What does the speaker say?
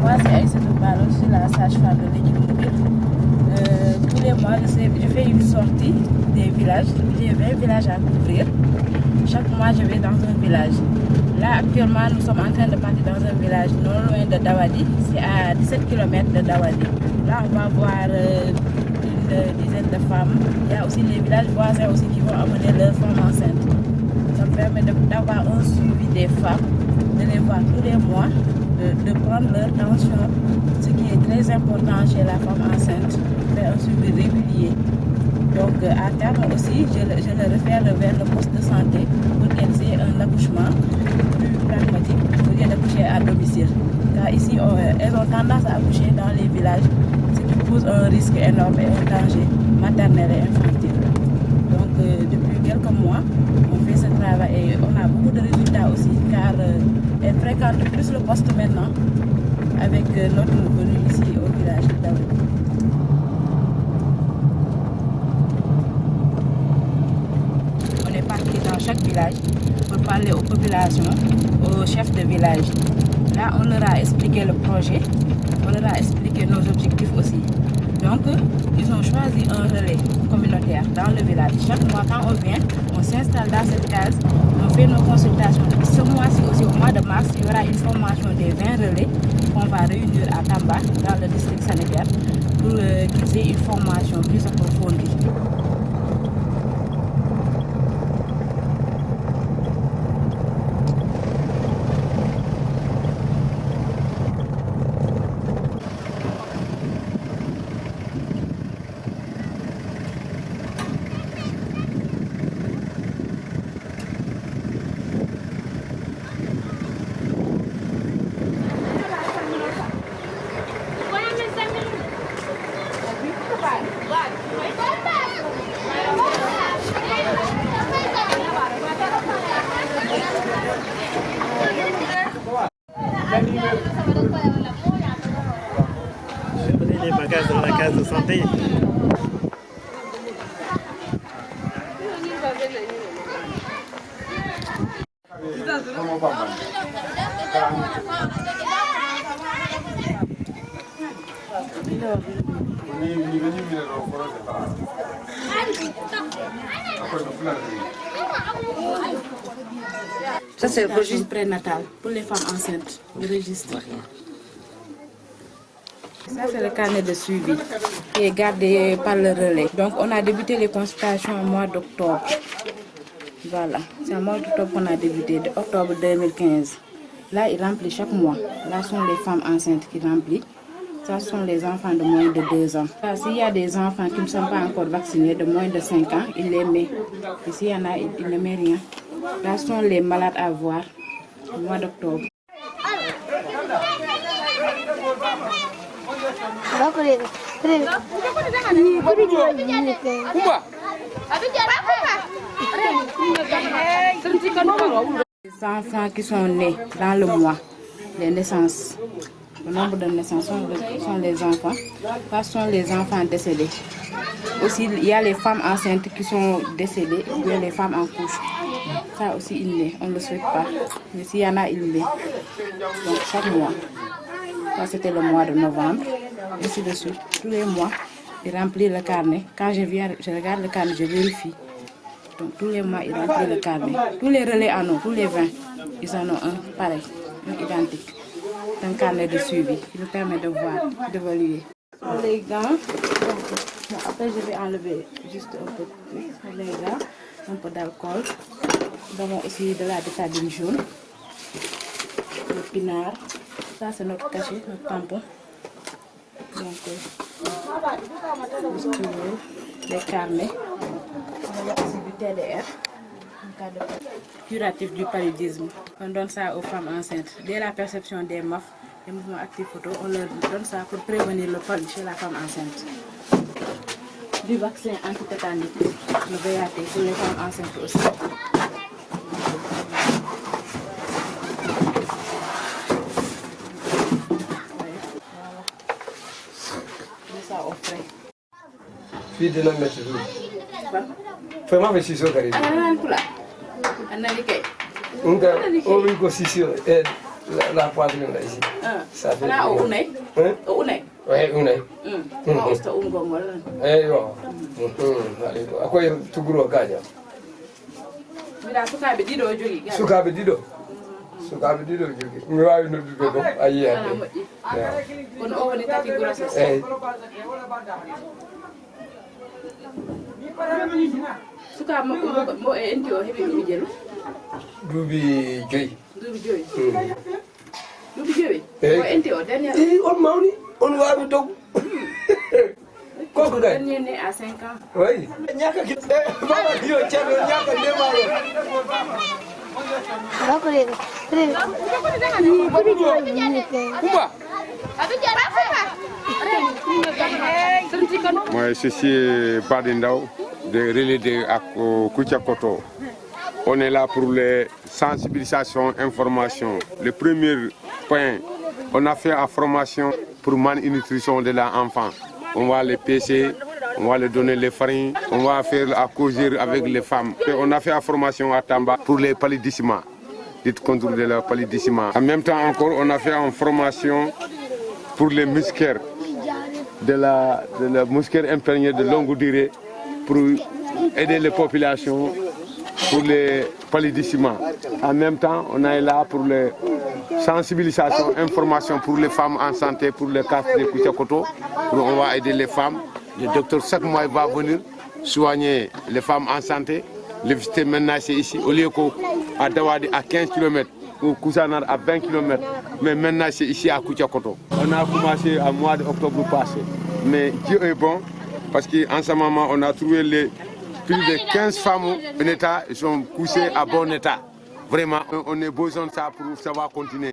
Moi, c'est Aïssatou Balo, je suis la sage-femme de l'équipe mobile. Tous les mois, je fais une sortie des villages. J'ai 20 villages à couvrir. Chaque mois, je vais dans un village. Là, actuellement, nous sommes en train de partir dans un village non loin de Dawadi. C'est à 17 km de Dawadi. Là, on va voir une dizaine de femmes. Il y a aussi les villages voisins aussi qui vont amener leurs femmes enceintes. Ça me permet d'avoir un suivi des femmes, de les voir tous les mois, de prendre leur tension, ce qui est très important chez la femme enceinte, faire un suivi régulier. Donc à terme aussi, je le réfère vers le poste de santé pour qu'elles aient un accouchement plus pragmatique au lieu d'accoucher à domicile. Car ici, elles ont tendance à accoucher dans les villages, ce qui pose un risque énorme et un danger maternel et infantile. Donc depuis quelques mois, on fait ce travail et on a beaucoup de résultats aussi car elles fréquentent plus le poste maintenant avec notre venue ici au village de Dawadi. On est parti dans chaque village pour parler aux populations, aux chefs de village. Là, on leur a expliqué le projet, on leur a expliqué nos objectifs aussi. Donc, ils ont choisi un relais communautaire dans le village. Chaque mois, quand on vient, on s'installe dans cette case, on fait nos consultations. Ce mois-ci aussi, au mois de mars, il y aura une formation des 20 relais qu'on va réunir à Tamba, dans le district sanitaire, pour qu'ils aient une formation plus approfondie. Les bagages dans la case de santé. Ça, c'est le registre prénatal pour les femmes enceintes, le registre. Ça, c'est le carnet de suivi qui est gardé par le relais. Donc, on a débuté les consultations au mois d'octobre. Voilà, c'est au mois d'octobre qu'on a débuté, octobre 2015. Là, il remplit chaque mois. Là, sont les femmes enceintes qui remplissent. Ça sont les enfants de moins de 2 ans. S'il y a des enfants qui ne sont pas encore vaccinés de moins de 5 ans, il les met. Et s'il y en a, il ne met rien. Là sont les malades à voir au mois d'octobre. Les enfants qui sont nés dans le mois, les naissances, le nombre de naissances sont les enfants. Ça sont les enfants décédés. Aussi, il y a les femmes enceintes qui sont décédées, ou bien les femmes en couche. Ça aussi, il naît. On ne le souhaite pas. Mais s'il y en a, il naît. Donc, chaque mois. Ça, c'était le mois de novembre. Ainsi de suite. Tous les mois, il remplit le carnet. Quand je viens, je regarde le carnet, je vérifie. Donc, tous les mois, il remplit le carnet. Tous les relais en ont, tous les 20, ils en ont un pareil, un identique. Un carnet de suivi qui nous permet de voir, d'évaluer. Les gants, donc, après je vais enlever juste un peu plus les gants, un peu d'alcool. Nous avons aussi de la bétadine jaune, le pinard. Ça c'est notre cachet, notre tampon. Donc, les carnets. On a aussi du TDR, un cas de curatif du paludisme. On donne ça aux femmes enceintes. Dès la perception des MAF, les mouvements actifs photo, on leur donne ça pour prévenir le paludisme chez la femme enceinte. Du vaccin antitétanique, le VAT pour les femmes enceintes aussi. Ça au frais. Fii dina métti tuuti. Fais ma fi sisoo kari. Ana kula. Ana likay. Nga o wi ko sisoo la poitrine là ici. Ça fait. Là au Unai. Hein? Au Unai. Ouais, Unai. Usta Ungongol. Yo. Allez, à quoi tu gros gagne? Mira sukaɓe ɗiɗo jogi Sukaɓe ɗiɗo jogi. Mi wawi noddude ɗum a yiya. ala moƴƴi kono o woni tati grossesse Eyyi. suka mo e enti o heeɓi ɗuɓi jelu Duuɓi 5. duuɓi joyi duuɓi joyi o enti o dernier On mawni, on wawi doggu. Koko gay? dernier né à 5 ans Oui. Ñaka ki baba yo ceerno ñaka ndemaro. Kumba. Moi, je suis Badindao, de relais de Koutia-Koto. On est là pour les sensibilisations, informations. Le premier point, on a fait la formation pour malnutrition de l'enfant. On va les pêcher, on va leur donner les farines, on va faire la causerie avec les femmes. Et on a fait la formation à Tamba pour les paludissements, lutte contre le paludissement. En même temps encore, on a fait une formation pour les musquaires, de la musquaire imprégnée de longue durée pour aider les populations pour les paludissements. En même temps, on est là pour les sensibilisations, informations pour les femmes en santé, pour les cas de Koutia-Koto. On va aider les femmes. Le docteur chaque mois va venir soigner les femmes en santé. Les visiter maintenant c'est ici, au lieu qu'à Dawadi à 15 km ou Koussanar à 20 km. Mais maintenant c'est ici à Koutia-Koto. On a commencé au mois d'octobre passé. Mais Dieu est bon parce qu'en ce moment on a trouvé plus de 15 femmes en état, ils sont couchées à bon état. Vraiment, on a besoin de ça pour savoir continuer.